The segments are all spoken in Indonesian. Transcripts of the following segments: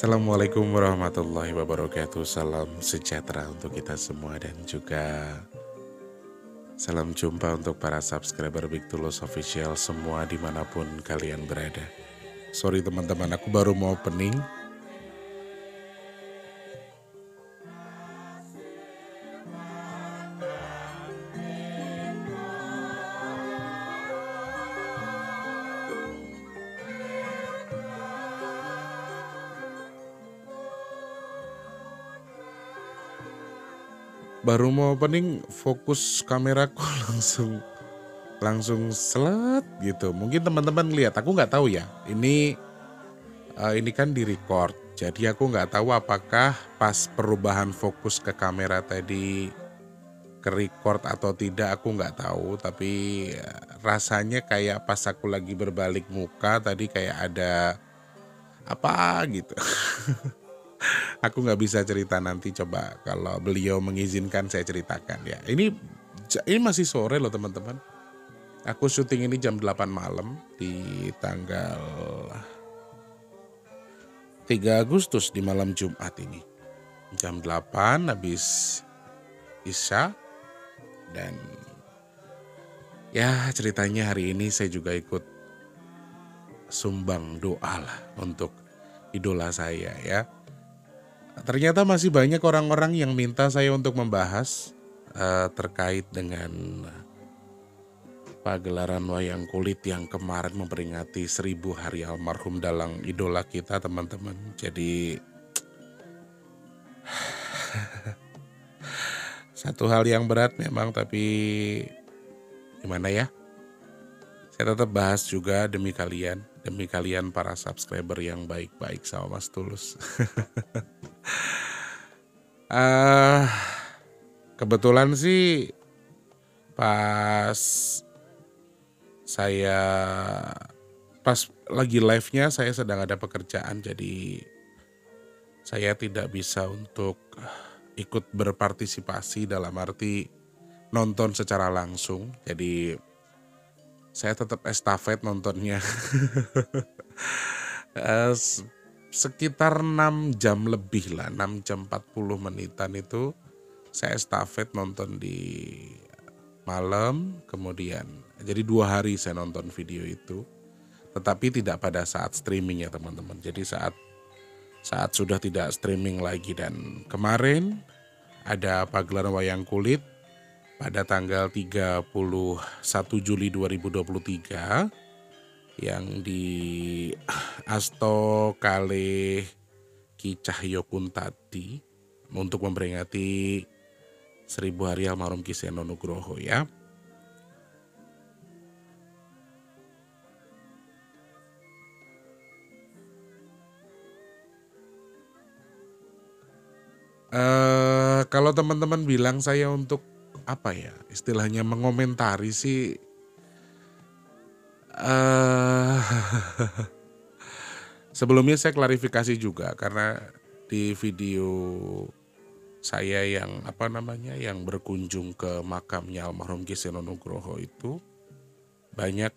Assalamualaikum warahmatullahi wabarakatuh. Salam sejahtera untuk kita semua dan juga salam jumpa untuk para subscriber Big Tulus Official semua dimanapun kalian berada. Sorry teman-teman, aku baru mau opening. Baru mau opening, fokus kameraku langsung selet gitu. Mungkin teman-teman lihat, aku nggak tahu ya. Ini kan di record. Jadi aku nggak tahu apakah pas perubahan fokus ke kamera tadi ke record atau tidak, aku nggak tahu. Tapi rasanya kayak pas aku lagi berbalik muka tadi kayak ada apa gitu. Aku nggak bisa cerita, nanti coba kalau beliau mengizinkan saya ceritakan ya. Ini masih sore loh teman-teman. Aku syuting ini jam 8 malam di tanggal 3 Agustus di malam Jumat ini. Jam 8 habis Isya dan ya ceritanya hari ini saya juga ikut sumbang doa lah untuk idola saya ya. Ternyata masih banyak orang-orang yang minta saya untuk membahas terkait dengan pagelaran wayang kulit yang kemarin memperingati 1000 hari almarhum dalang idola kita teman-teman. Jadi satu hal yang berat memang, tapi gimana ya? Saya tetap bahas juga demi kalian para subscriber yang baik-baik sama Mas Tulus. Kebetulan sih pas lagi live-nya saya sedang ada pekerjaan, jadi saya tidak bisa untuk ikut berpartisipasi dalam arti nonton secara langsung. Jadi saya tetap estafet nontonnya. Sekitar 6 jam lebih lah, 6 jam 40 menitan itu saya estafet nonton di malam, kemudian jadi 2 hari saya nonton video itu, tetapi tidak pada saat streaming ya teman-teman. Jadi saat sudah tidak streaming lagi. Dan kemarin ada pagelaran wayang kulit pada tanggal 31 Juli 2023 yang di Asto Kalih Ki Cahyokun tadi untuk memperingati 1000 hari almarhum Ki Seno Nugroho ya. Kalau teman-teman bilang saya untuk apa ya, istilahnya mengomentari sih, sebelumnya saya klarifikasi juga karena di video saya yang yang berkunjung ke makamnya almarhum Ki Seno Nugroho itu banyak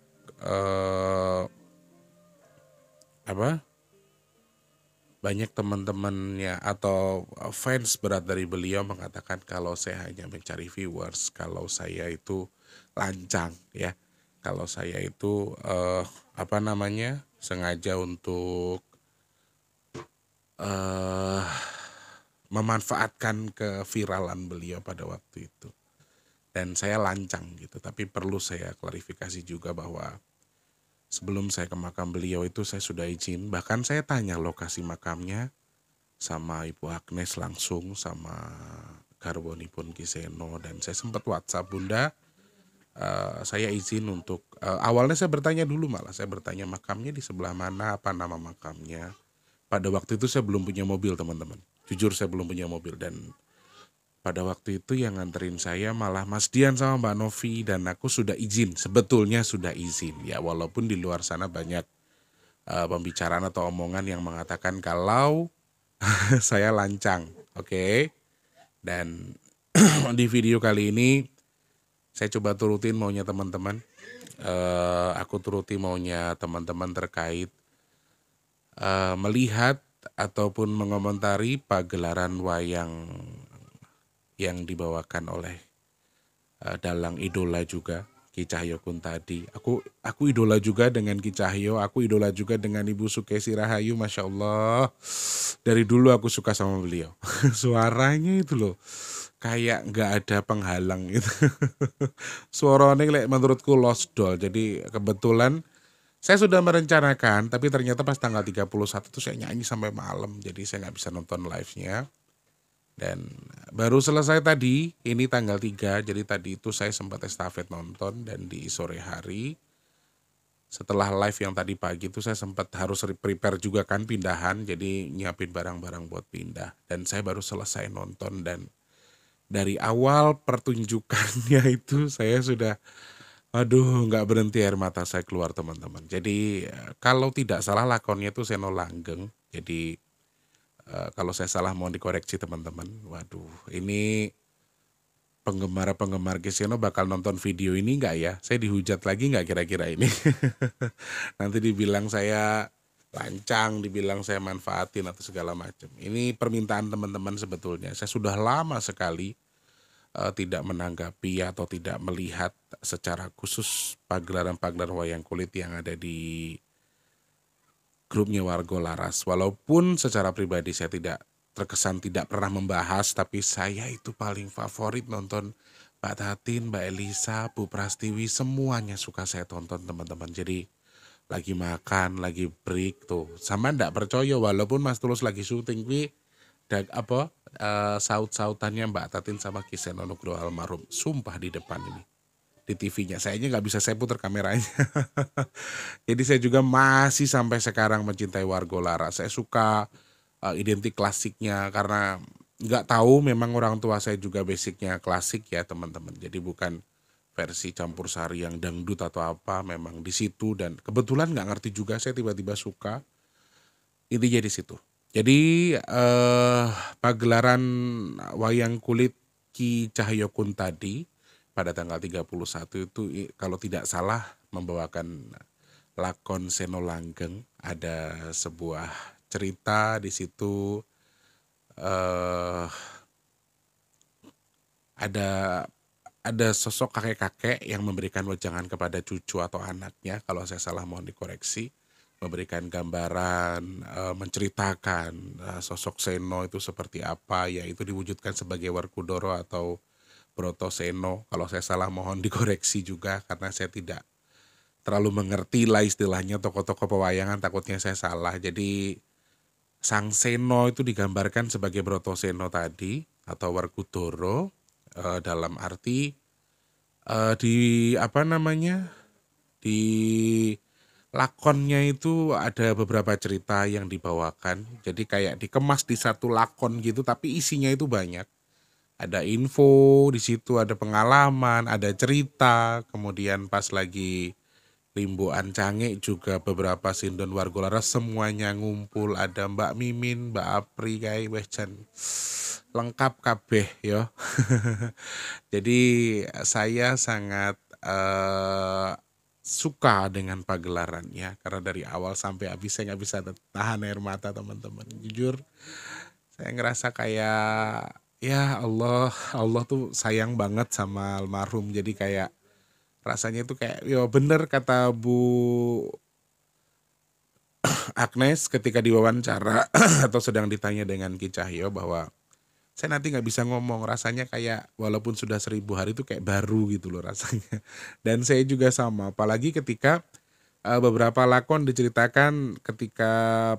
banyak teman-temannya atau fans berat dari beliau mengatakan kalau saya hanya mencari viewers, kalau saya itu lancang ya, kalau saya itu sengaja untuk memanfaatkan keviralan beliau pada waktu itu, dan saya lancang gitu. Tapi perlu saya klarifikasi juga bahwa sebelum saya ke makam beliau itu saya sudah izin, bahkan saya tanya lokasi makamnya sama Ibu Agnes langsung, sama garwonipun Ki Seno, dan saya sempat WhatsApp, Bunda, saya izin untuk awalnya saya bertanya dulu, saya bertanya makamnya di sebelah mana, apa nama makamnya. Pada waktu itu saya belum punya mobil teman-teman, jujur saya belum punya mobil, dan pada waktu itu yang nganterin saya malah Mas Dian sama Mbak Novi, dan aku sudah izin, sebetulnya sudah izin ya, walaupun di luar sana banyak pembicaraan atau omongan yang mengatakan kalau saya lancang, oke. Dan di video kali ini saya coba turutin maunya teman-teman. Aku turuti maunya teman-teman terkait melihat ataupun mengomentari pagelaran wayang yang dibawakan oleh dalang idola juga Ki Cahyo Kuntadi. Aku idola juga dengan Ki Cahyo, aku idola juga dengan Ibu Sukesi Rahayu, Masya Allah. Dari dulu aku suka sama beliau. Suaranya itu loh, kayak nggak ada penghalang gitu. Suaranya menurutku lost doll. Jadi kebetulan saya sudah merencanakan, tapi ternyata pas tanggal 31 tuh saya nyanyi sampai malam. Jadi saya nggak bisa nonton live-nya. Dan baru selesai tadi, ini tanggal 3, jadi tadi itu saya sempat estafet nonton dan di sore hari setelah live yang tadi pagi itu saya sempat harus prepare juga kan pindahan, jadi nyiapin barang-barang buat pindah. Dan saya baru selesai nonton dan dari awal pertunjukannya itu saya sudah, aduh nggak berhenti air mata saya keluar teman-teman. Jadi kalau tidak salah lakonnya itu Seno Langgeng, jadi kalau saya salah mohon dikoreksi teman-teman. Waduh, ini penggemar-penggemar Kiseno bakal nonton video ini nggak ya? Saya dihujat lagi nggak kira-kira ini? Nanti dibilang saya lancang, dibilang saya manfaatin atau segala macam. Ini permintaan teman-teman sebetulnya. Saya sudah lama sekali tidak menanggapi atau tidak melihat secara khusus pagelaran-pagelaran wayang kulit yang ada di grupnya Wargo Laras. Walaupun secara pribadi saya tidak terkesan tidak pernah membahas, tapi saya itu paling favorit nonton Mbak Tatin, Mbak Elisa, Bu Prastiwi, semuanya suka saya tonton teman-teman. Jadi lagi makan, lagi break tuh. Sama ndak percaya walaupun Mas Tulus lagi syuting saut-sautannya Mbak Tatin sama Kiseno Nugroho almarhum. Sumpah di depan ini. Di TV-nya. Sayanya nggak bisa saya putar kameranya. Jadi saya juga masih sampai sekarang mencintai Wargo Laras. Saya suka identik klasiknya karena nggak tahu memang orang tua saya juga basicnya klasik ya teman-teman. Jadi bukan versi campur sari yang dangdut atau apa, memang di situ dan kebetulan nggak ngerti juga saya tiba-tiba suka. Intinya di situ. Jadi pagelaran wayang kulit Ki Cahyo Kuntadi pada tanggal 31 itu kalau tidak salah membawakan lakon Seno Langgeng. Ada sebuah cerita di situ, eh ada sosok kakek-kakek yang memberikan wejangan kepada cucu atau anaknya, kalau saya salah mohon dikoreksi, memberikan gambaran, menceritakan sosok Seno itu seperti apa, yaitu diwujudkan sebagai Werkudara atau Broto Seno. Kalau saya salah mohon dikoreksi juga karena saya tidak terlalu mengerti lah istilahnya tokoh-tokoh pewayangan, takutnya saya salah. Jadi Sang Seno itu digambarkan sebagai Broto Seno tadi atau Werkudara, dalam arti di apa namanya, di lakonnya itu ada beberapa cerita yang dibawakan. Jadi kayak dikemas di satu lakon gitu tapi isinya itu banyak. Ada info di situ, ada pengalaman, ada cerita, kemudian pas lagi Limboan Cange juga beberapa sindon Wargo Laras semuanya ngumpul, ada Mbak Mimin, Mbak Apri kayak weh jan lengkap kabeh yo. Jadi saya sangat suka dengan pagelarannya karena dari awal sampai habis saya nggak bisa tahan air mata teman-teman. Jujur saya ngerasa kayak ya Allah, Allah tuh sayang banget sama almarhum. Jadi kayak rasanya itu kayak ya bener kata Bu Agnes ketika diwawancara atau sedang ditanya dengan Ki Cahyo bahwa saya nanti nggak bisa ngomong, rasanya kayak walaupun sudah 1000 hari itu kayak baru gitu loh rasanya. Dan saya juga sama, apalagi ketika beberapa lakon diceritakan ketika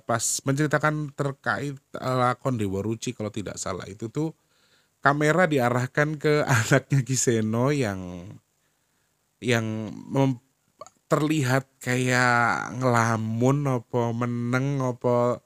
pas menceritakan terkait lakon Dewa Ruci kalau tidak salah itu tuh kamera diarahkan ke anaknya Kiseno yang terlihat kayak ngelamun apa meneng apa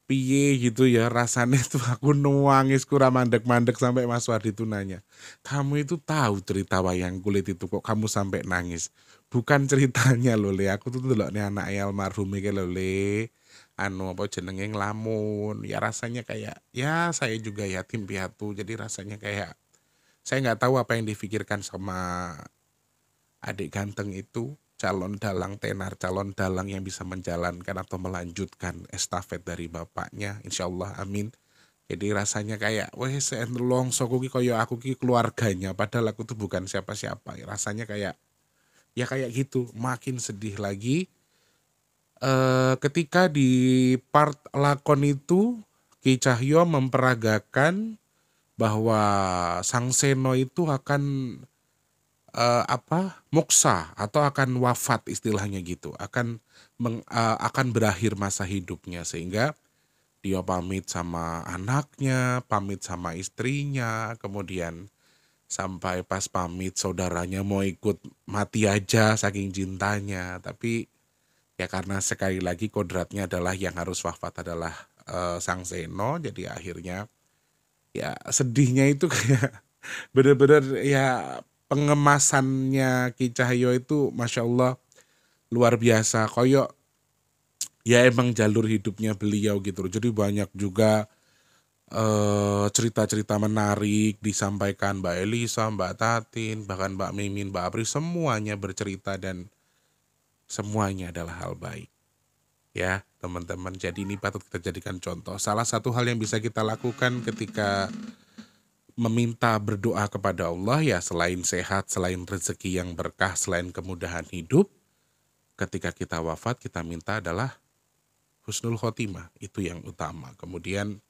piye gitu ya, rasanya tuh aku nuangis kurang mandek-mandek sampai Mas Wadi tuh nanya, kamu itu tahu cerita wayang kulit itu kok kamu sampai nangis? Bukan ceritanya loh Le, aku tuh delok nih anak almarhum iki lho Le, anu apa jenenge ngelamun, ya rasanya kayak ya saya juga yatim piatu, jadi rasanya kayak saya nggak tahu apa yang difikirkan sama adik ganteng itu. calon dalang tenar, calon dalang yang bisa menjalankan atau melanjutkan estafet dari bapaknya, insya Allah amin. Jadi rasanya kayak, wes longso ki koyo aku ki keluarganya, padahal aku tuh bukan siapa-siapa. Rasanya kayak, ya kayak gitu, makin sedih lagi. Ketika di part lakon itu, Ki Cahyo memperagakan bahwa Sang Seno itu akan muksa atau akan wafat istilahnya gitu, akan berakhir masa hidupnya sehingga dia pamit sama anaknya, pamit sama istrinya, kemudian sampai pas pamit saudaranya mau ikut mati aja saking cintanya, tapi ya karena sekali lagi kodratnya adalah yang harus wafat adalah Sang Seno, jadi akhirnya ya sedihnya itu kayak bener-bener ya pengemasannya Ki Cahyo itu Masya Allah luar biasa, koyok ya emang jalur hidupnya beliau gitu loh. Jadi banyak juga cerita-cerita menarik disampaikan Mbak Elisa, Mbak Tatin, bahkan Mbak Mimin, Mbak Apri, semuanya bercerita dan semuanya adalah hal baik. Ya teman-teman, jadi ini patut kita jadikan contoh. Salah satu hal yang bisa kita lakukan ketika meminta berdoa kepada Allah ya selain sehat, selain rezeki yang berkah, selain kemudahan hidup, ketika kita wafat kita minta adalah husnul khotimah, itu yang utama. Kemudian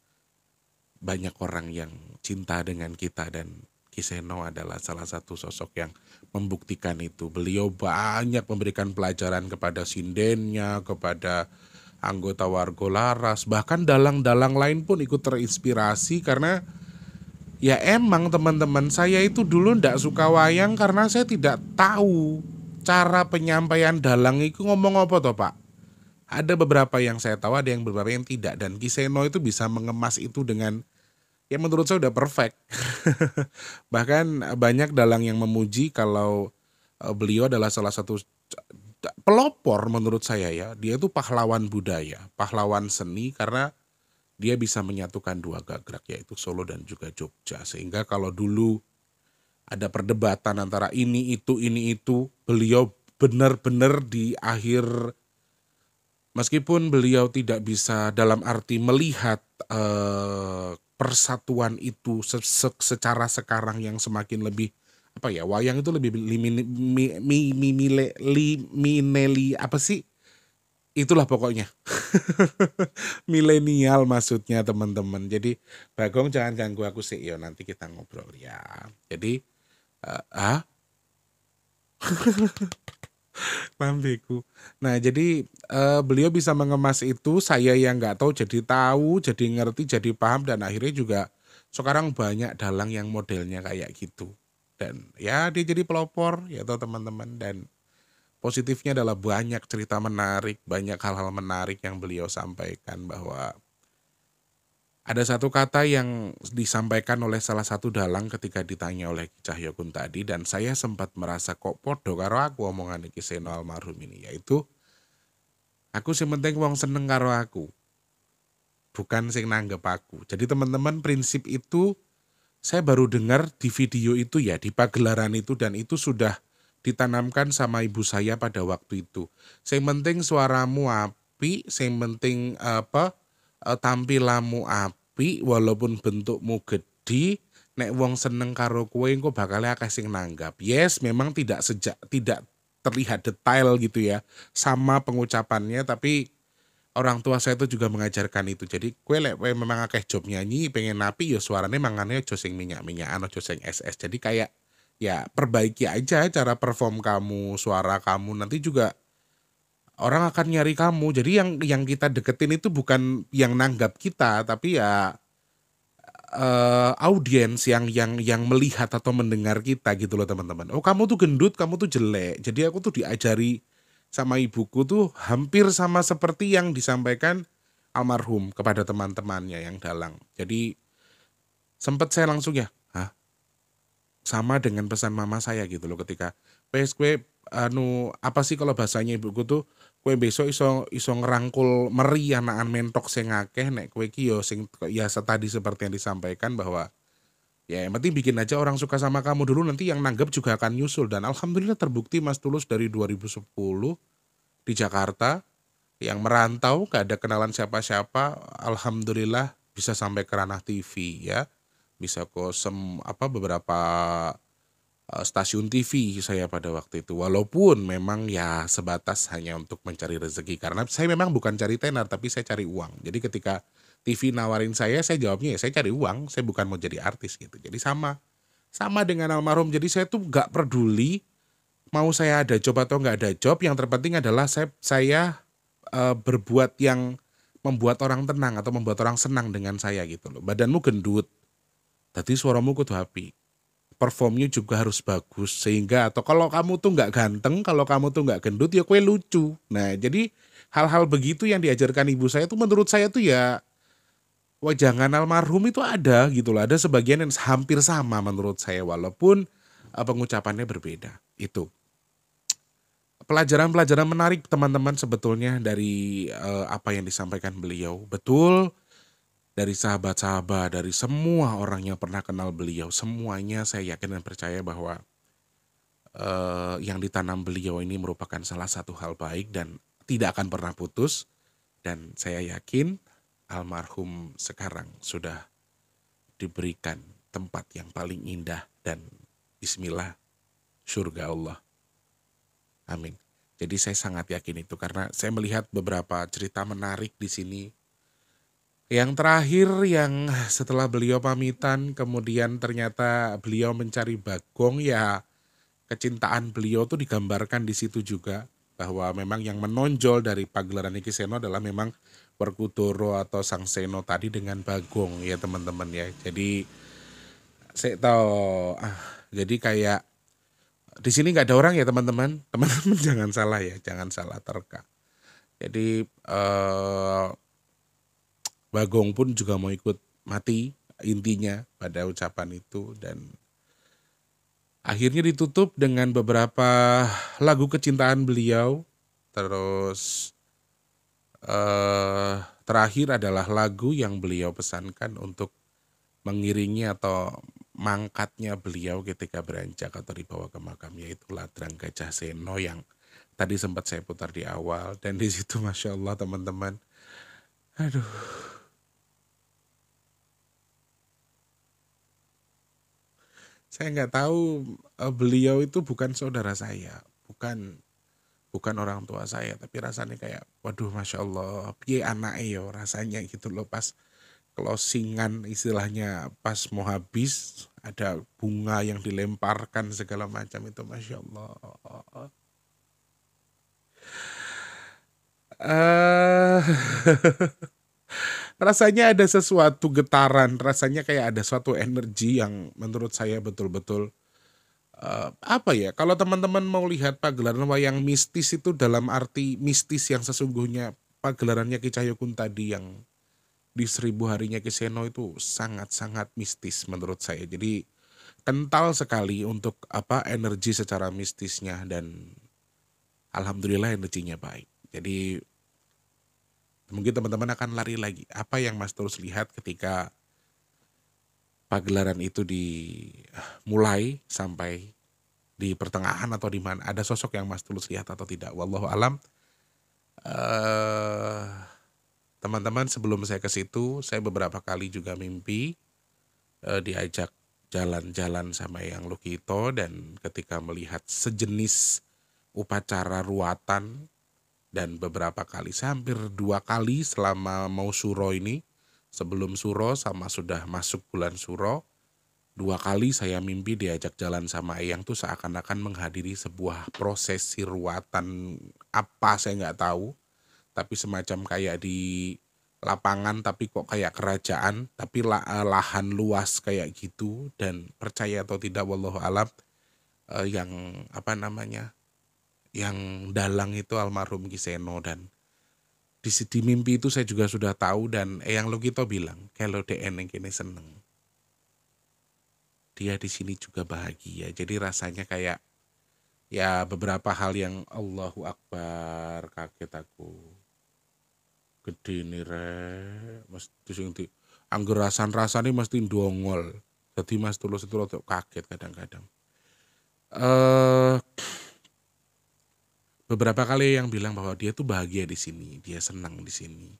banyak orang yang cinta dengan kita dan Ki Seno adalah salah satu sosok yang membuktikan itu. Beliau banyak memberikan pelajaran kepada sindennya, kepada anggota Warga Laras, bahkan dalang-dalang lain pun ikut terinspirasi karena ya emang teman-teman, saya itu dulu ndak suka wayang karena saya tidak tahu cara penyampaian dalang itu ngomong apa toh Pak. Ada beberapa yang saya tahu, ada yang beberapa yang tidak, dan Ki Seno itu bisa mengemas itu dengan ya menurut saya udah perfect. Bahkan banyak dalang yang memuji kalau beliau adalah salah satu pelopor menurut saya ya. Dia itu pahlawan budaya, pahlawan seni karena dia bisa menyatukan dua gagrak yaitu Solo dan juga Jogja. Sehingga kalau dulu ada perdebatan antara ini itu, beliau benar-benar di akhir, meskipun beliau tidak bisa dalam arti melihat persatuan itu secara sekarang yang semakin lebih apa ya, wayang itu lebih mineli apa sih, itulah pokoknya milenial maksudnya teman-teman. Jadi Bagong jangan ganggu aku sih yo, nanti kita ngobrol ya. Jadi lambeku. Nah jadi beliau bisa mengemas itu, saya yang nggak tahu jadi ngerti, jadi paham, dan akhirnya juga sekarang banyak dalang yang modelnya kayak gitu. Dan ya dia jadi pelopor ya toh teman-teman, dan positifnya adalah banyak cerita menarik, banyak hal-hal menarik yang beliau sampaikan, bahwa ada satu kata yang disampaikan oleh salah satu dalang ketika ditanya oleh Ki Cahyokun tadi, dan saya sempat merasa kok podo karo aku omongan Ki Seno almarhum ini, yaitu aku sing penting wong seneng karo aku, bukan sing nanggep aku. Jadi teman-teman, prinsip itu saya baru dengar di video itu ya, di pagelaran itu, dan itu sudah ditanamkan sama ibu saya pada waktu itu. Sing penting suaramu api, sing penting tampilamu api, walaupun bentukmu gede, nek wong seneng karo kowe engko bakal akeh sing nanggap. Yes, memang tidak terlihat detail gitu ya sama pengucapannya, tapi orang tua saya itu juga mengajarkan itu. Jadi kowe lek memang akeh job nyanyi pengen api ya suarane mangane aja sing minyak-minyakan, aja sing SS. Jadi kayak ya perbaiki aja cara perform kamu, suara kamu, nanti juga orang akan nyari kamu. Jadi yang kita deketin itu bukan yang nanggap kita, tapi ya audiens yang melihat atau mendengar kita gitu loh teman-teman. Oh kamu tuh gendut, kamu tuh jelek. Jadi aku tuh diajari sama ibuku tuh hampir sama seperti yang disampaikan almarhum kepada teman-temannya yang dalang. Jadi sempat saya langsung ya, sama dengan pesan mama saya gitu loh, ketika wes kue apa sih kalau bahasanya ibuku tuh, kue besok iso ngerangkul meri anakan mentok sing akeh, nek kue ki yo sing ya tadi seperti yang disampaikan bahwa Ya yang penting bikin aja orang suka sama kamu dulu, nanti yang nanggep juga akan nyusul. Dan alhamdulillah terbukti Mas Tulus dari 2010 di Jakarta, yang merantau gak ada kenalan siapa-siapa, alhamdulillah bisa sampai ke ranah TV ya. Bisa ke beberapa stasiun TV saya pada waktu itu. Walaupun memang ya sebatas hanya untuk mencari rezeki. Karena saya memang bukan cari tenar, tapi saya cari uang. Jadi ketika TV nawarin saya jawabnya ya saya cari uang, saya bukan mau jadi artis gitu. Jadi sama dengan almarhum. Jadi saya tuh gak peduli mau saya ada job atau nggak ada job. Yang terpenting adalah saya berbuat yang membuat orang tenang atau membuat orang senang dengan saya gitu loh. Badanmu gendut, tadi suaramu kudu api. Performnya juga harus bagus sehingga atau kalau kamu tuh nggak ganteng, kalau kamu tuh nggak gendut ya kue lucu. Nah jadi hal-hal begitu yang diajarkan ibu saya tuh menurut saya tuh ya wajangan almarhum itu ada gitu loh. Ada sebagian yang hampir sama menurut saya walaupun pengucapannya berbeda. Itu pelajaran-pelajaran menarik teman-teman sebetulnya dari apa yang disampaikan beliau. Betul, dari sahabat-sahabat, dari semua orang yang pernah kenal beliau, semuanya saya yakin dan percaya bahwa yang ditanam beliau ini merupakan salah satu hal baik dan tidak akan pernah putus. Dan saya yakin almarhum sekarang sudah diberikan tempat yang paling indah dan bismillah surga Allah. Amin. Jadi saya sangat yakin itu karena saya melihat beberapa cerita menarik di sini. Yang terakhir yang setelah beliau pamitan kemudian ternyata beliau mencari Bagong, ya kecintaan beliau tuh digambarkan di situ juga bahwa memang yang menonjol dari pagelaran Iki Seno adalah memang Werkudara atau Sang Seno tadi dengan Bagong ya teman-teman ya. Jadi saya tahu jadi kayak di sini nggak ada orang ya teman-teman. Teman-teman jangan salah ya, jangan salah terka. Jadi Bagong pun juga mau ikut mati intinya pada ucapan itu dan akhirnya ditutup dengan beberapa lagu kecintaan beliau. Terus terakhir adalah lagu yang beliau pesankan untuk mengiringi atau mangkatnya beliau ketika beranjak atau dibawa ke makam, yaitu Ladrang Gajah Seno yang tadi sempat saya putar di awal. Dan di situ Masya Allah teman-teman, aduh, saya nggak tahu, beliau itu bukan saudara saya, bukan orang tua saya, tapi rasanya kayak waduh Masya Allah, piye anaknya ya rasanya gitu loh pas closingan istilahnya, pas mau habis ada bunga yang dilemparkan segala macam itu Masya Allah. Eh, rasanya ada sesuatu getaran, rasanya kayak ada suatu energi yang menurut saya betul-betul apa ya, kalau teman-teman mau lihat pagelaran wayang mistis itu dalam arti mistis yang sesungguhnya, pagelarannya Ki Cahyokun tadi yang di 1000 harinya Ki Seno itu sangat-sangat mistis menurut saya. Jadi kental sekali untuk energi secara mistisnya dan alhamdulillah energinya baik. Jadi mungkin teman-teman akan lari lagi. Apa yang Mas Tulus lihat ketika pagelaran itu dimulai sampai di pertengahan atau di mana, ada sosok yang Mas Tulus lihat atau tidak? Wallahu alam. Teman-teman sebelum saya ke situ, saya beberapa kali juga mimpi diajak jalan-jalan sama Eyang Lukito, dan ketika melihat sejenis upacara ruatan dan beberapa kali, hampir 2 kali selama mau suro ini, sebelum suro sama sudah masuk bulan suro, 2 kali saya mimpi diajak jalan sama Eyang tuh seakan-akan menghadiri sebuah prosesi ruatan apa saya nggak tahu, tapi semacam kayak di lapangan tapi kok kayak kerajaan, tapi lahan luas kayak gitu. Dan percaya atau tidak wallahu alam, yang yang dalang itu almarhum Ki Seno. Dan di mimpi itu saya juga sudah tahu, dan Eyang Lukito bilang kalau DN yang kini seneng, dia di sini juga bahagia. Jadi rasanya kayak ya beberapa hal yang Allahu Akbar, kaget aku. Gede nih re, mesti sing di angger rasan-rasane mesti ndongol. Jadi Mas Tulus itu rada kaget kadang-kadang. Eh Beberapa kali yang bilang bahwa dia tuh bahagia di sini, dia senang di sini.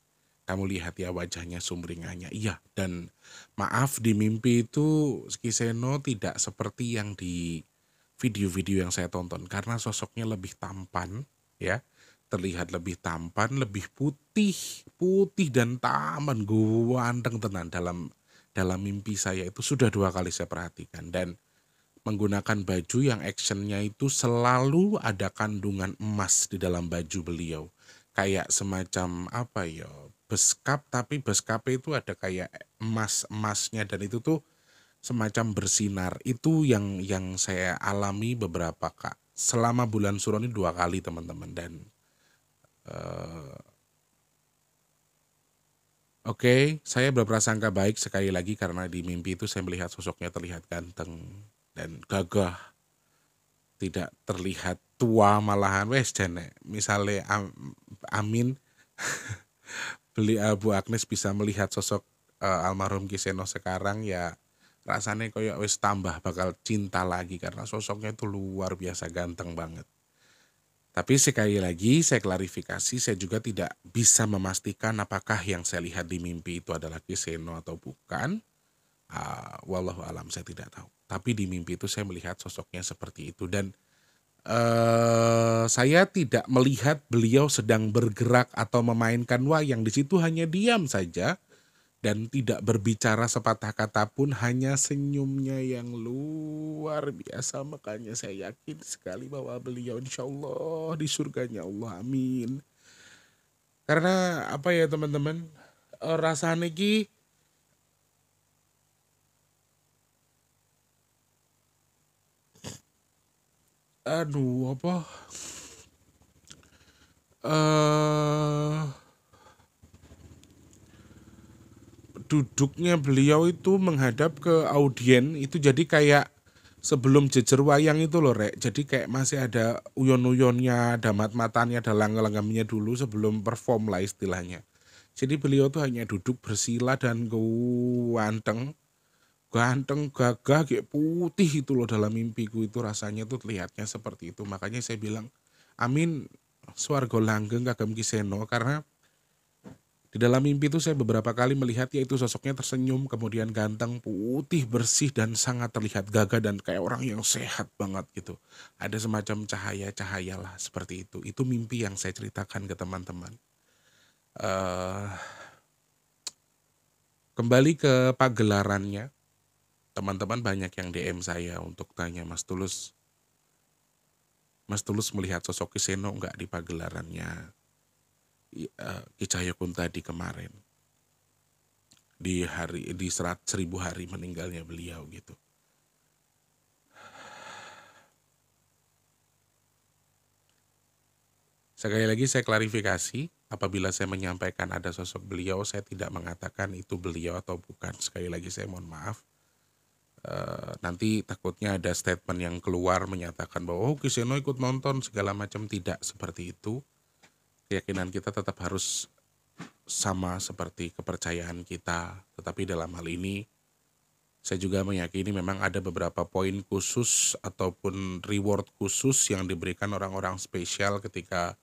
Kamu lihat ya wajahnya sumringahnya. Iya, dan maaf di mimpi itu Kiseno tidak seperti yang di video-video yang saya tonton karena sosoknya lebih tampan ya. Terlihat lebih tampan, lebih putih, putih dan tampan, ganteng tenan dalam mimpi saya itu sudah 2 kali saya perhatikan dan menggunakan baju yang actionnya itu selalu ada kandungan emas di dalam baju beliau. Kayak semacam apa ya, beskap tapi beskapnya itu ada kayak emas-emasnya dan itu tuh semacam bersinar. Itu yang saya alami beberapa kak. Selama bulan Suro ini 2 kali teman-teman dan eh, oke, saya berprasangka baik sekali lagi karena di mimpi itu saya melihat sosoknya terlihat ganteng dan gagah, tidak terlihat tua malahan wes jane misalnya Amin Bu Agnes bisa melihat sosok almarhum Kiseno sekarang ya rasanya kayak wes tambah bakal cinta lagi karena sosoknya itu luar biasa ganteng banget. Tapi sekali lagi saya klarifikasi, saya juga tidak bisa memastikan apakah yang saya lihat di mimpi itu adalah Kiseno atau bukan. Wallahu alam saya tidak tahu. Tapi di mimpi itu saya melihat sosoknya seperti itu dan saya tidak melihat beliau sedang bergerak atau memainkan wayang, di situ hanya diam saja dan tidak berbicara sepatah kata pun, hanya senyumnya yang luar biasa. Makanya saya yakin sekali bahwa beliau insya Allah di surganya Allah, amin. Karena apa ya teman-teman, rasanya ki aduh apa eh duduknya beliau itu menghadap ke audien itu jadi kayak sebelum jejer wayang itu loh Rek. Jadi kayak masih ada uyon-uyonnya, ada mat-matannya, ada langgam-langgamnya dulu sebelum perform lah istilahnya. Jadi beliau tuh hanya duduk bersila dan ganteng, ganteng, gagah, kayak putih itu loh dalam mimpiku itu rasanya tuh terlihatnya seperti itu. Makanya saya bilang, amin, swargo langgeng kagem Kiseno karena di dalam mimpi itu saya beberapa kali melihat yaitu sosoknya tersenyum, kemudian ganteng, putih, bersih, dan sangat terlihat gagah dan kayak orang yang sehat banget gitu. Ada semacam cahaya-cahaya lah seperti itu. Itu mimpi yang saya ceritakan ke teman-teman. Eh Kembali ke pagelarannya, teman-teman banyak yang DM saya untuk tanya Mas Tulus melihat sosok Kiseno nggak di pagelarannya Ki Cahyokun tadi kemarin di 1.000 hari meninggalnya beliau gitu. Sekali lagi saya klarifikasi, apabila saya menyampaikan ada sosok beliau, saya tidak mengatakan itu beliau atau bukan. Sekali lagi saya mohon maaf. Nanti takutnya ada statement yang keluar menyatakan bahwa oh Kiseno ikut nonton segala macam, tidak seperti itu. Keyakinan kita tetap harus sama seperti kepercayaan kita. Tetapi dalam hal ini saya juga meyakini memang ada beberapa poin khusus ataupun reward khusus yang diberikan orang-orang spesial ketika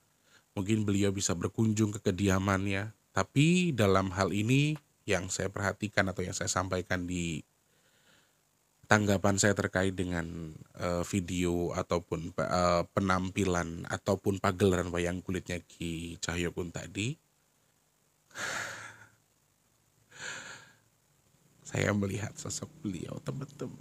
mungkin beliau bisa berkunjung ke kediamannya. Tapi dalam hal ini yang saya perhatikan atau yang saya sampaikan di tanggapan saya terkait dengan video ataupun penampilan ataupun pagelaran wayang kulitnya Ki Cahyokun tadi, saya melihat sosok beliau teman-teman.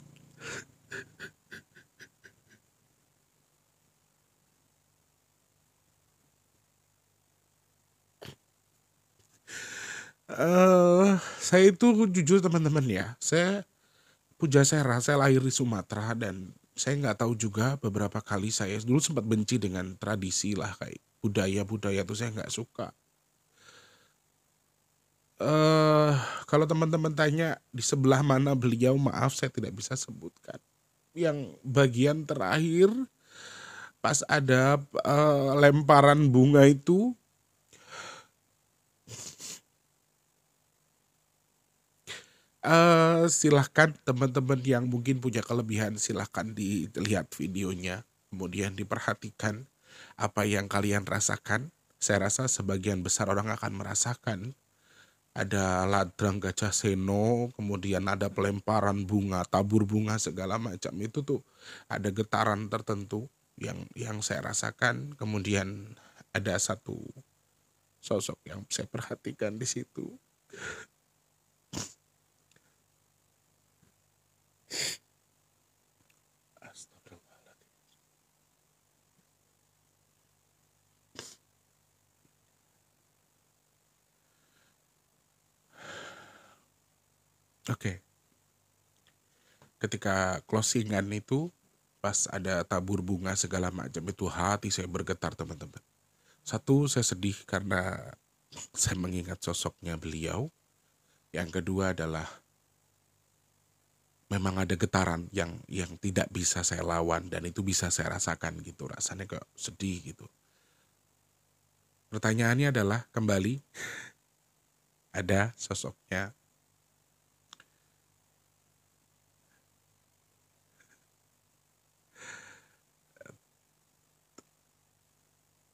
Saya itu jujur teman-teman ya, saya Pujasera, saya lahir di Sumatera dan saya nggak tahu juga beberapa kali saya dulu sempat benci dengan tradisi lah kayak budaya-budaya tuh saya nggak suka. eh Kalau teman-teman tanya di sebelah mana beliau, maaf saya tidak bisa sebutkan. Yang bagian terakhir pas ada lemparan bunga itu, Silahkan teman-teman yang mungkin punya kelebihan silahkan dilihat videonya, kemudian diperhatikan apa yang kalian rasakan. Saya rasa sebagian besar orang akan merasakan ada ladrang gajah seno, kemudian ada pelemparan bunga, tabur bunga segala macam itu tuh ada getaran tertentu yang saya rasakan. Kemudian ada satu sosok yang saya perhatikan di situ. Astagfirullahaladzim. Oke, ketika closingan itu pas ada tabur bunga segala macam itu hati saya bergetar teman-teman. Satu, saya sedih karena saya mengingat sosoknya beliau. Yang kedua adalah memang ada getaran yang tidak bisa saya lawan dan itu bisa saya rasakan gitu. Rasanya kayak sedih gitu. Pertanyaannya adalah kembali ada sosoknya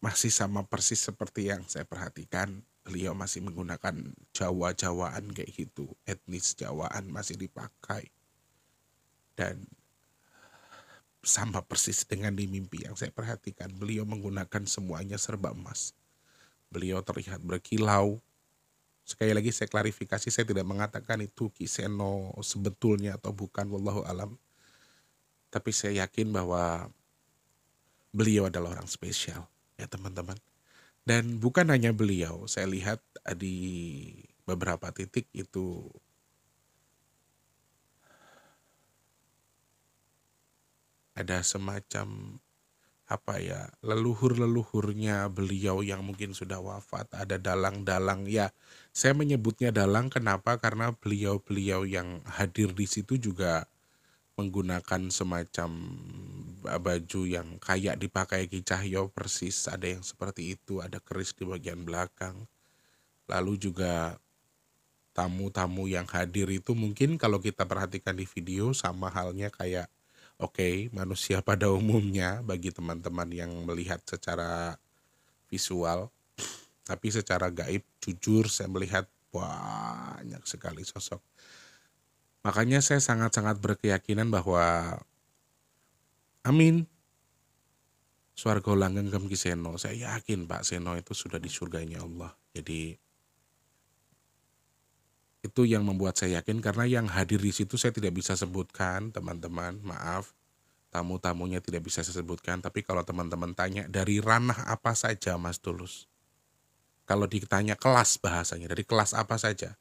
masih sama persis seperti yang saya perhatikan. Beliau masih menggunakan Jawa-Jawaan kayak gitu. Etnis Jawaan masih dipakai. Dan sama persis dengan di mimpi yang saya perhatikan. Beliau menggunakan semuanya serba emas. Beliau terlihat berkilau. Sekali lagi saya klarifikasi, saya tidak mengatakan itu Ki Seno sebetulnya atau bukan, wallahu alam. Tapi saya yakin bahwa beliau adalah orang spesial, ya teman-teman. Dan bukan hanya beliau, saya lihat di beberapa titik itu ada semacam apa ya, leluhur-leluhurnya beliau yang mungkin sudah wafat, ada dalang-dalang ya. Saya menyebutnya dalang kenapa? Karena beliau-beliau yang hadir di situ juga menggunakan semacam baju yang kayak dipakai Ki Cahyo persis, ada yang seperti itu, ada keris di bagian belakang. Lalu juga tamu-tamu yang hadir itu mungkin kalau kita perhatikan di video sama halnya kayak manusia pada umumnya bagi teman-teman yang melihat secara visual. Tapi secara gaib, jujur saya melihat banyak sekali sosok. Makanya saya sangat-sangat berkeyakinan bahwa amin. Swarga langgeng Ki Seno. Saya yakin Pak Seno itu sudah di surganya Allah. Jadi itu yang membuat saya yakin karena yang hadir di situ saya tidak bisa sebutkan, teman-teman. Maaf, tamu-tamunya tidak bisa saya sebutkan. Tapi kalau teman-teman tanya dari ranah apa saja Mas Tulus? Kalau ditanya kelas bahasanya, dari kelas apa saja?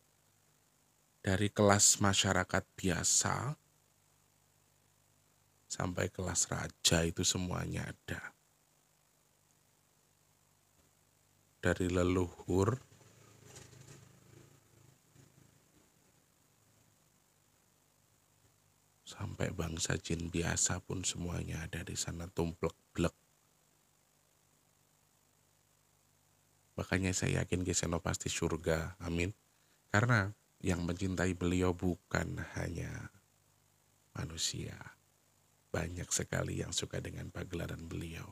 Dari kelas masyarakat biasa sampai kelas raja itu semuanya ada. Dari leluhur sampai bangsa jin biasa pun semuanya ada di sana, tumplek-blek. Makanya saya yakin Ki Seno pasti surga, amin. Karena yang mencintai beliau bukan hanya manusia. Banyak sekali yang suka dengan pagelaran beliau.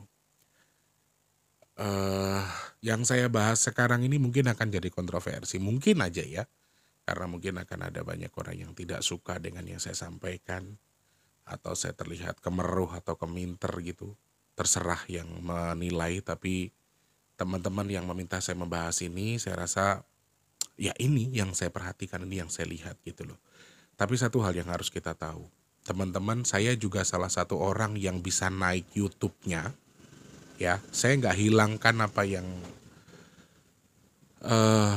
Yang saya bahas sekarang ini mungkin akan jadi kontroversi. Mungkin aja ya. Karena mungkin akan ada banyak orang yang tidak suka dengan yang saya sampaikan. Atau saya terlihat kemeruh atau keminter gitu. Terserah yang menilai, tapi teman-teman yang meminta saya membahas ini, saya rasa ya ini yang saya perhatikan, ini yang saya lihat gitu loh. Tapi satu hal yang harus kita tahu, teman-teman, saya juga salah satu orang yang bisa naik YouTube-nya, ya. Saya nggak hilangkan apa yang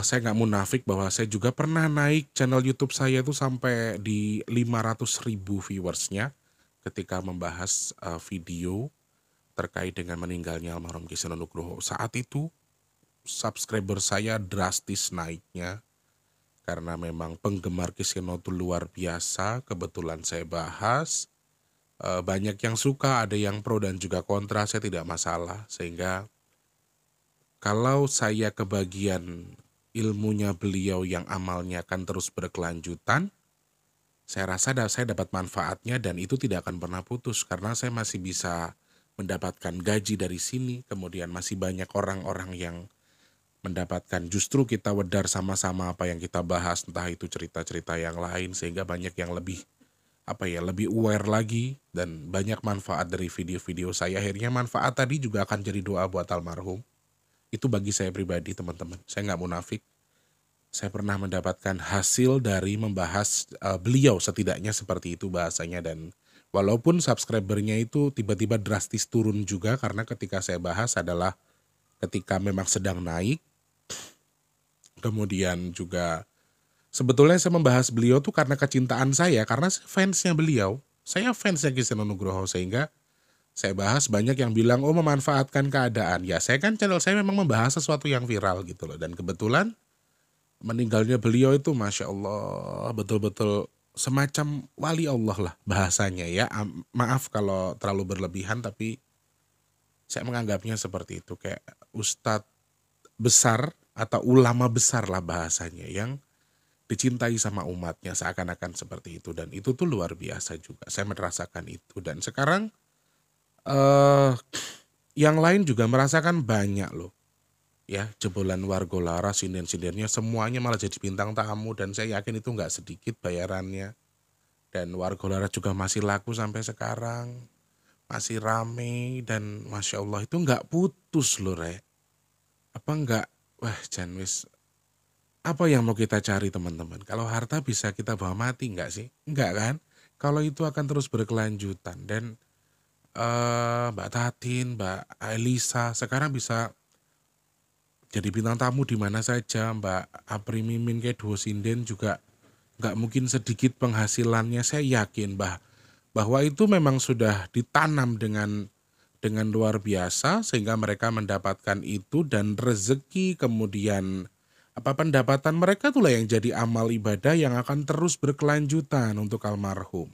saya nggak munafik bahwa saya juga pernah naik channel YouTube saya itu sampai di 500.000 viewersnya ketika membahas video terkait dengan meninggalnya almarhum Ki Seno Nugroho. Saat itu subscriber saya drastis naiknya karena memang penggemar Ki Seno itu luar biasa. Kebetulan saya bahas, banyak yang suka, ada yang pro dan juga kontra, saya tidak masalah. Sehingga kalau saya kebagian ilmunya beliau yang amalnya akan terus berkelanjutan, Saya rasa saya dapat manfaatnya dan itu tidak akan pernah putus karena saya masih bisa mendapatkan gaji dari sini, kemudian masih banyak orang-orang yang mendapatkan, justru kita wedar sama-sama apa yang kita bahas, entah itu cerita-cerita yang lain, sehingga banyak yang lebih lebih aware lagi dan banyak manfaat dari video-video saya. Akhirnya manfaat tadi juga akan jadi doa buat almarhum. Itu bagi saya pribadi, teman-teman. Saya nggak munafik. Saya pernah mendapatkan hasil dari membahas beliau, setidaknya seperti itu bahasanya. Dan walaupun subscribernya itu tiba-tiba drastis turun juga karena ketika saya bahas adalah ketika memang sedang naik. Kemudian juga sebetulnya saya membahas beliau tuh karena kecintaan saya, karena saya fansnya beliau. Saya fansnya Kiseno Nugroho, sehingga saya bahas banyak yang bilang, oh memanfaatkan keadaan. Ya saya kan channel saya memang membahas sesuatu yang viral gitu loh. Dan kebetulan meninggalnya beliau itu Masya Allah betul-betul semacam wali Allah lah bahasanya ya. Maaf kalau terlalu berlebihan, tapi saya menganggapnya seperti itu. Kayak ustadz besar atau ulama besar lah bahasanya, yang dicintai sama umatnya, seakan-akan seperti itu. Dan itu tuh luar biasa juga, saya merasakan itu. Dan sekarang yang lain juga merasakan banyak loh ya, jebolan warga lara, sinden-sindennya semuanya malah jadi bintang tamu. Dan saya yakin itu nggak sedikit bayarannya. Dan warga lara juga masih laku sampai sekarang, masih rame. Dan Masya Allah itu nggak putus loh Rek. Apa nggak, wah Janwis, apa yang mau kita cari teman-teman? Kalau harta bisa kita bawa mati nggak sih? Nggak kan? Kalau itu akan terus berkelanjutan. Dan Mbak Tatin, Mbak Elisa sekarang bisa jadi bintang tamu di mana saja. Mbak Apri Mimin kayak duo sinden juga nggak mungkin sedikit penghasilannya. Saya yakin bahwa itu memang sudah ditanam dengan luar biasa sehingga mereka mendapatkan itu. Dan rezeki kemudian pendapatan mereka itulah yang jadi amal ibadah yang akan terus berkelanjutan untuk almarhum.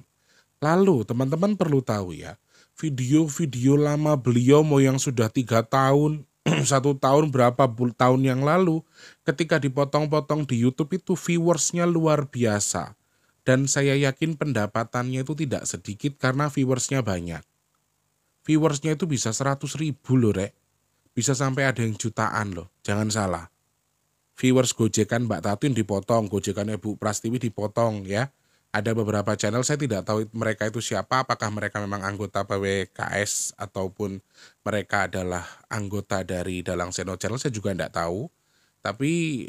Lalu teman-teman perlu tahu ya, video-video lama beliau mau yang sudah 3 tahun, 1 tahun, berapa tahun yang lalu, ketika dipotong-potong di YouTube itu viewersnya luar biasa. Dan saya yakin pendapatannya itu tidak sedikit karena viewersnya banyak. Viewersnya itu bisa 100.000 loh Rek. Bisa sampai ada yang jutaan loh, jangan salah. Viewers Gojekan Mbak Tatin dipotong, Gojekannya Bu Prastiwi dipotong ya. Ada beberapa channel saya tidak tahu mereka itu siapa, apakah mereka memang anggota PWKS ataupun mereka adalah anggota dari Dalang Seno Channel, saya juga tidak tahu. Tapi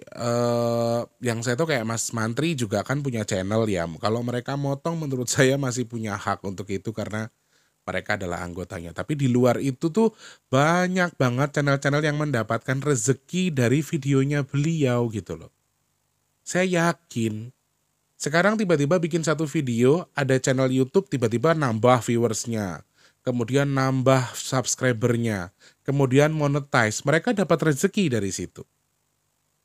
yang saya tahu kayak Mas Mantri juga kan punya channel ya. Kalau mereka motong menurut saya masih punya hak untuk itu karena mereka adalah anggotanya. Tapi di luar itu tuh banyak banget channel-channel yang mendapatkan rezeki dari videonya beliau gitu loh. Saya yakin sekarang tiba-tiba bikin satu video, ada channel YouTube tiba-tiba nambah viewersnya, kemudian nambah subscribernya, kemudian monetize. Mereka dapat rezeki dari situ.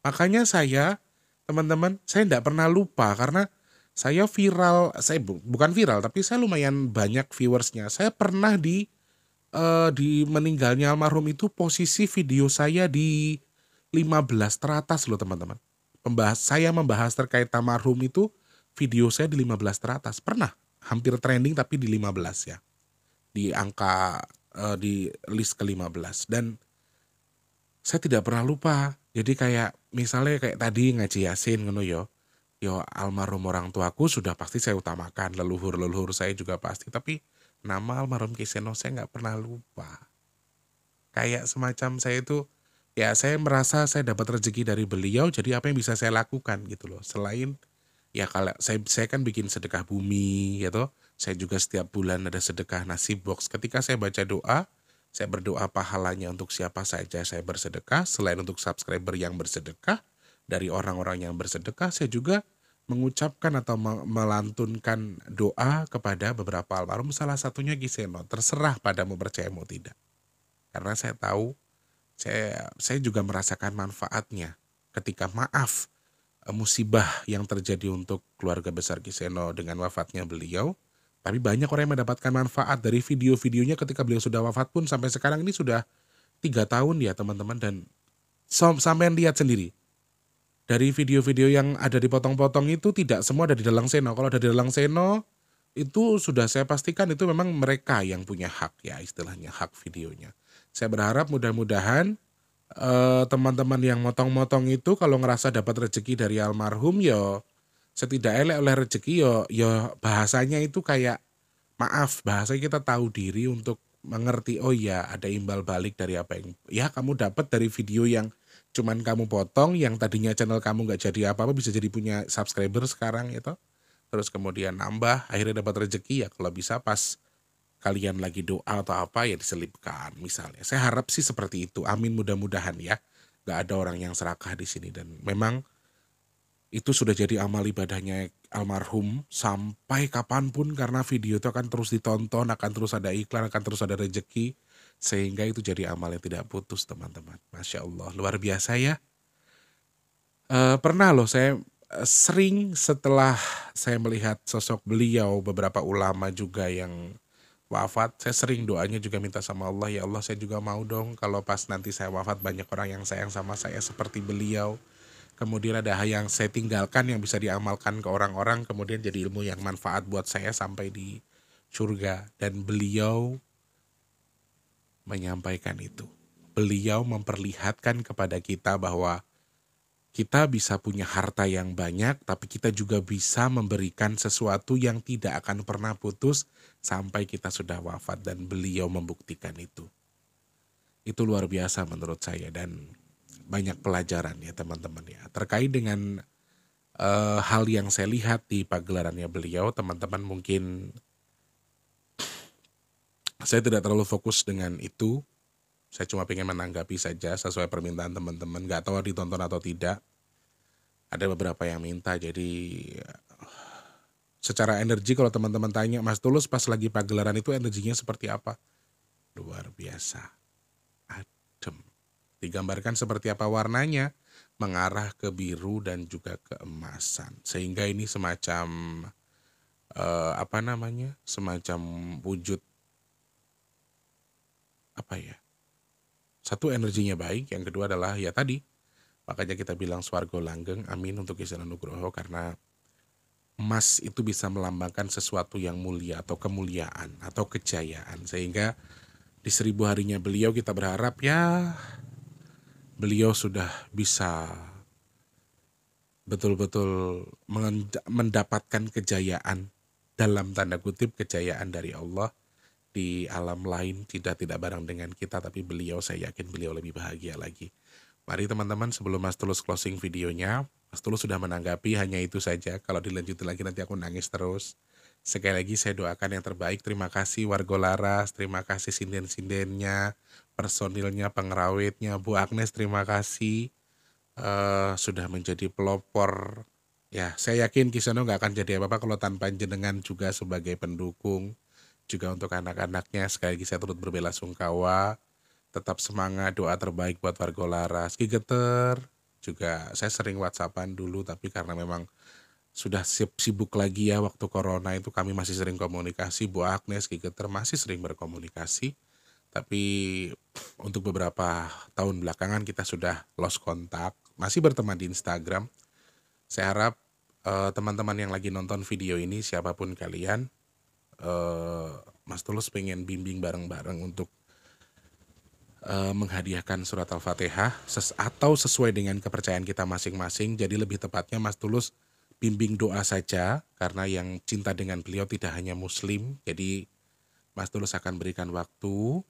Makanya saya, teman-teman, saya tidak pernah lupa karena saya viral, saya bukan viral, tapi saya lumayan banyak viewersnya. Saya pernah di meninggalnya almarhum itu posisi video saya di 15 teratas loh teman-teman. Saya membahas terkait almarhum itu, video saya di 15 teratas. Pernah hampir trending tapi di 15 ya. Di angka di list ke-15. Dan saya tidak pernah lupa. Jadi kayak misalnya kayak tadi ngaji Yasin ngono yo. Yo almarhum orang tuaku sudah pasti saya utamakan, leluhur-leluhur saya juga pasti, tapi nama almarhum Kiseno saya nggak pernah lupa. Kayak semacam saya itu, ya saya merasa saya dapat rezeki dari beliau, jadi apa yang bisa saya lakukan gitu loh. Selain ya kalau saya kan bikin sedekah bumi ya toh. Saya juga setiap bulan ada sedekah nasi box. Ketika saya baca doa, saya berdoa pahalanya untuk siapa saja saya bersedekah. Selain untuk subscriber yang bersedekah, dari orang-orang yang bersedekah, saya juga mengucapkan atau melantunkan doa kepada beberapa almarhum, salah satunya Kiseno. Terserah padamu percaya mau tidak. Karena saya tahu, saya juga merasakan manfaatnya ketika maaf musibah yang terjadi untuk keluarga besar Kiseno dengan wafatnya beliau. Tapi banyak orang yang mendapatkan manfaat dari video-videonya ketika beliau sudah wafat pun sampai sekarang ini sudah 3 tahun ya teman-teman. Dan sampai lihat sendiri, dari video-video yang ada dipotong-potong itu tidak semua ada di Dalang Seno. Kalau ada di Dalang Seno, itu sudah saya pastikan itu memang mereka yang punya hak ya, istilahnya hak videonya. Saya berharap mudah-mudahan teman-teman yang motong-motong itu kalau ngerasa dapat rezeki dari almarhum, ya setidaknya oleh rezeki ya bahasanya itu kayak maaf, bahasanya kita tahu diri untuk mengerti, oh ya ada imbal balik dari apa yang ya kamu dapat dari video yang cuman kamu potong, yang tadinya channel kamu nggak jadi apa-apa bisa jadi punya subscriber sekarang itu. Terus kemudian nambah, akhirnya dapat rezeki ya kalau bisa pas kalian lagi doa atau apa ya diselipkan misalnya. Saya harap sih seperti itu. Amin, mudah-mudahan ya. Nggak ada orang yang serakah di sini, dan memang itu sudah jadi amal ibadahnya almarhum sampai kapanpun, karena video itu akan terus ditonton, akan terus ada iklan, akan terus ada rezeki, sehingga itu jadi amal yang tidak putus teman-teman. Masya Allah, luar biasa ya. Pernah loh saya sering setelah saya melihat sosok beliau, beberapa ulama juga yang wafat, saya sering doanya juga minta sama Allah, ya Allah saya juga mau dong kalau pas nanti saya wafat banyak orang yang sayang sama saya seperti beliau. Kemudian ada hal yang saya tinggalkan yang bisa diamalkan ke orang-orang, kemudian jadi ilmu yang manfaat buat saya sampai di surga. Dan beliau menyampaikan itu. Beliau memperlihatkan kepada kita bahwa kita bisa punya harta yang banyak, tapi kita juga bisa memberikan sesuatu yang tidak akan pernah putus sampai kita sudah wafat, dan beliau membuktikan itu. Itu luar biasa menurut saya, dan banyak pelajaran ya teman-teman ya. Terkait dengan hal yang saya lihat di pagelarannya beliau, teman-teman mungkin saya tidak terlalu fokus dengan itu. Saya cuma pengen menanggapi saja sesuai permintaan teman-teman. Gak tahu ditonton atau tidak. Ada beberapa yang minta, jadi secara energi kalau teman-teman tanya, Mas Tulus pas lagi pagelaran itu energinya seperti apa? Luar biasa. Adem. Digambarkan seperti apa warnanya? Mengarah ke biru dan juga keemasan. Sehingga ini semacam apa namanya? Semacam wujud apa ya? Satu, energinya baik, yang kedua adalah ya tadi. Makanya kita bilang swargo langgeng, amin untuk Isana Nugroho, karena emas itu bisa melambangkan sesuatu yang mulia atau kemuliaan atau kejayaan. Sehingga di 1000 harinya beliau kita berharap ya beliau sudah bisa betul-betul mendapatkan kejayaan, dalam tanda kutip kejayaan dari Allah di alam lain, tidak bareng dengan kita, tapi beliau, saya yakin beliau lebih bahagia lagi. Mari teman-teman, sebelum Mas Tulus closing videonya, Mas Tulus sudah menanggapi, hanya itu saja. Kalau dilanjutin lagi nanti aku nangis terus. Sekali lagi saya doakan yang terbaik. Terima kasih Wargo Laras, terima kasih sinden-sindennya, personilnya, pengrawitnya, Bu Agnes, terima kasih sudah menjadi pelopor. Ya, saya yakin Kisono nggak akan jadi apa-apa kalau tanpa jenengan juga sebagai pendukung. Juga untuk anak-anaknya, sekali lagi saya turut berbelasungkawa. Tetap semangat, doa terbaik buat Wargo Laras. Ki Geter, juga saya sering WhatsAppan dulu, tapi karena memang sudah sibuk lagi ya waktu corona itu, kami masih sering komunikasi. Bu Agnes, Ki Geter masih sering berkomunikasi. Tapi untuk beberapa tahun belakangan kita sudah lost kontak, masih berteman di Instagram. Saya harap teman-teman yang lagi nonton video ini, siapapun kalian, Mas Tulus pengen bimbing bareng-bareng untuk menghadiahkan surat Al-Fatihah atau sesuai dengan kepercayaan kita masing-masing. Jadi lebih tepatnya Mas Tulus bimbing doa saja, karena yang cinta dengan beliau tidak hanya muslim. Jadi Mas Tulus akan berikan waktu.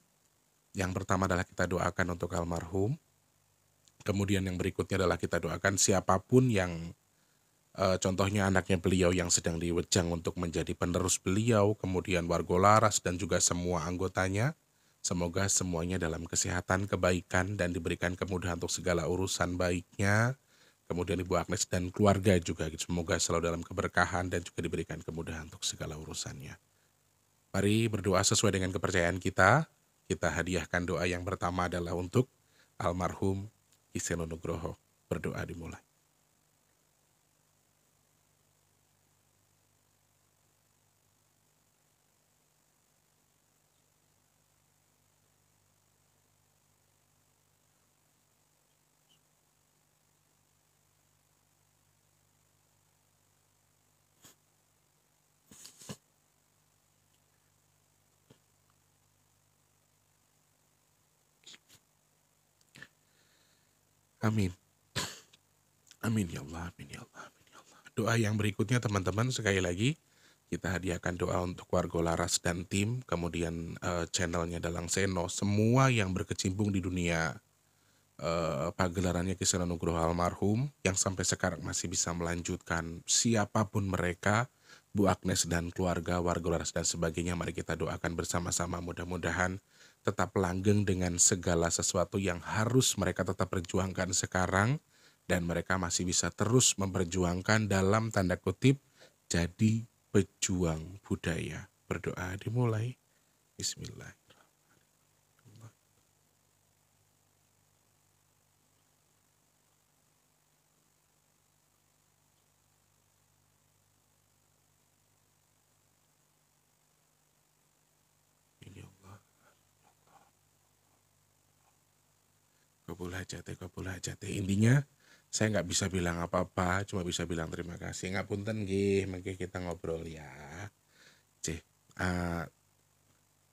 Yang pertama adalah kita doakan untuk almarhum. Kemudian yang berikutnya adalah kita doakan siapapun yang contohnya anaknya beliau yang sedang diwejang untuk menjadi penerus beliau, kemudian Wargo Laras dan juga semua anggotanya. Semoga semuanya dalam kesehatan, kebaikan, dan diberikan kemudahan untuk segala urusan baiknya. Kemudian Ibu Agnes dan keluarga juga, semoga selalu dalam keberkahan dan juga diberikan kemudahan untuk segala urusannya. Mari berdoa sesuai dengan kepercayaan kita. Kita hadiahkan doa yang pertama adalah untuk almarhum Iseno Nugroho. Berdoa dimulai. Amin. Amin ya Allah, amin ya Allah, amin ya Allah. Doa yang berikutnya teman-teman, sekali lagi kita hadiahkan doa untuk Warga Laras dan tim, kemudian channelnya Dalang Seno, semua yang berkecimpung di dunia pagelarannya Ki Seno Nugroho almarhum yang sampai sekarang masih bisa melanjutkan, siapapun mereka, Bu Agnes dan keluarga, Warga Laras dan sebagainya, mari kita doakan bersama-sama, mudah-mudahan tetap langgeng dengan segala sesuatu yang harus mereka tetap perjuangkan sekarang, dan mereka masih bisa terus memperjuangkan dalam tanda kutip jadi pejuang budaya. Berdoa dimulai. Bismillah. Ini Allah. Kabul hajate. Intinya saya nggak bisa bilang apa-apa, cuma bisa bilang terima kasih. Ngapunten nggih, mengke kita ngobrol ya. Cih,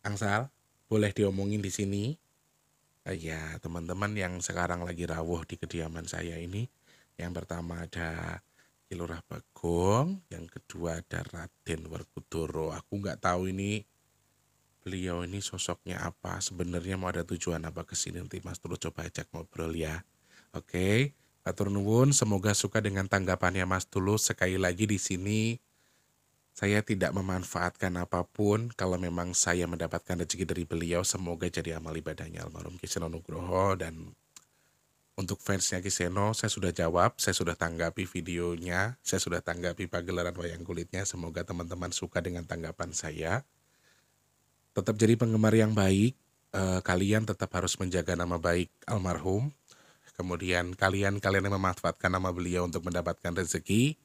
Angsal, boleh diomongin di sini? Ya, teman-teman yang sekarang lagi rawuh di kediaman saya ini, yang pertama ada Ki Lurah Bagong, yang kedua ada Raden Werkudara. Aku nggak tahu ini beliau ini sosoknya apa, sebenarnya mau ada tujuan apa ke sini, nanti Mas Tulus coba ajak ngobrol ya. Oke, atur nuwun, semoga suka dengan tanggapannya Mas Tulus. Sekali lagi di sini saya tidak memanfaatkan apapun, kalau memang saya mendapatkan rezeki dari beliau, semoga jadi amal ibadahnya almarhum Ki Seno Nugroho. Dan untuk fansnya Ki Seno, saya sudah jawab, saya sudah tanggapi videonya, saya sudah tanggapi pagelaran wayang kulitnya, semoga teman-teman suka dengan tanggapan saya. Tetap jadi penggemar yang baik, kalian tetap harus menjaga nama baik almarhum. Kemudian kalian yang memanfaatkan nama beliau untuk mendapatkan rezeki,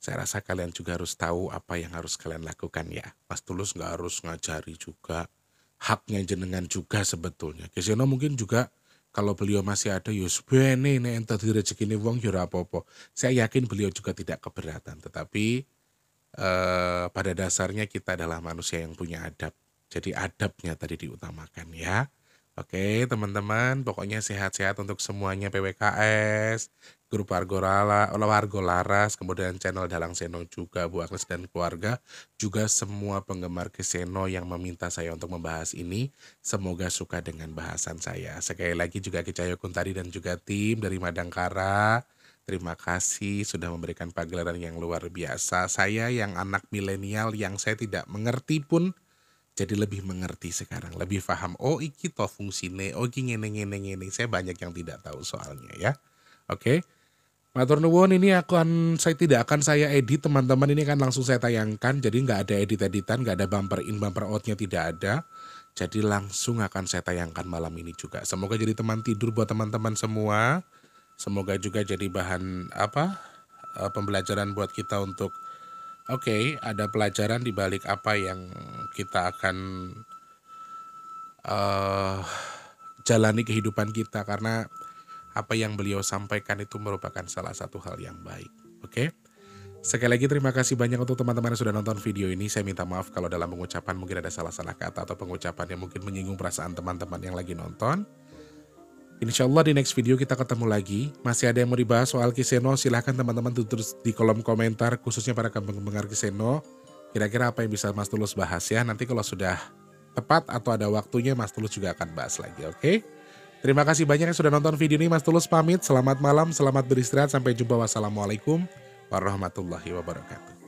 saya rasa kalian juga harus tahu apa yang harus kalian lakukan ya. Mas Tulus nggak harus ngajari juga, haknya jenengan juga sebetulnya. Ki Seno mungkin juga kalau beliau masih ada, yus bene nek ente direzekine wong ya ora apa-apa. Saya yakin beliau juga tidak keberatan, tetapi pada dasarnya kita adalah manusia yang punya adab. Jadi adabnya tadi diutamakan ya. Oke teman-teman, pokoknya sehat-sehat untuk semuanya, PWKS, grup Warga Laras, kemudian channel Dalang Seno juga, Bu Agnes dan keluarga, juga semua penggemar Ki Seno yang meminta saya untuk membahas ini, semoga suka dengan bahasan saya. Sekali lagi juga Ki Cahyo Kuntadi dan juga tim dari Madangkara, terima kasih sudah memberikan pagelaran yang luar biasa. Saya yang anak milenial yang saya tidak mengerti pun jadi lebih mengerti sekarang, lebih paham. Oh iki to fungsine, oh iki ngene. Saya banyak yang tidak tahu soalnya ya. Oke. Matur nuwun, ini saya tidak akan saya edit teman-teman, ini kan langsung saya tayangkan. Jadi nggak ada edit-editan, nggak ada bumper in, bumper outnya tidak ada. Jadi langsung akan saya tayangkan malam ini juga. Semoga jadi teman tidur buat teman-teman semua. Semoga juga jadi bahan pembelajaran buat kita untuk ada pelajaran di balik apa yang kita akan jalani kehidupan kita, karena apa yang beliau sampaikan itu merupakan salah satu hal yang baik. Oke. Sekali lagi terima kasih banyak untuk teman-teman yang sudah nonton video ini. Saya minta maaf kalau dalam pengucapan mungkin ada salah-salah kata atau pengucapan yang mungkin menyinggung perasaan teman-teman yang lagi nonton. Insya Allah di next video kita ketemu lagi. Masih ada yang mau dibahas soal Ki Seno, silahkan teman-teman tulis di kolom komentar, khususnya para penggemar Ki Seno. Kira-kira apa yang bisa Mas Tulus bahas ya. Nanti kalau sudah tepat atau ada waktunya, Mas Tulus juga akan bahas lagi, oke? Terima kasih banyak yang sudah nonton video ini. Mas Tulus pamit, selamat malam, selamat beristirahat, sampai jumpa. Wassalamualaikum warahmatullahi wabarakatuh.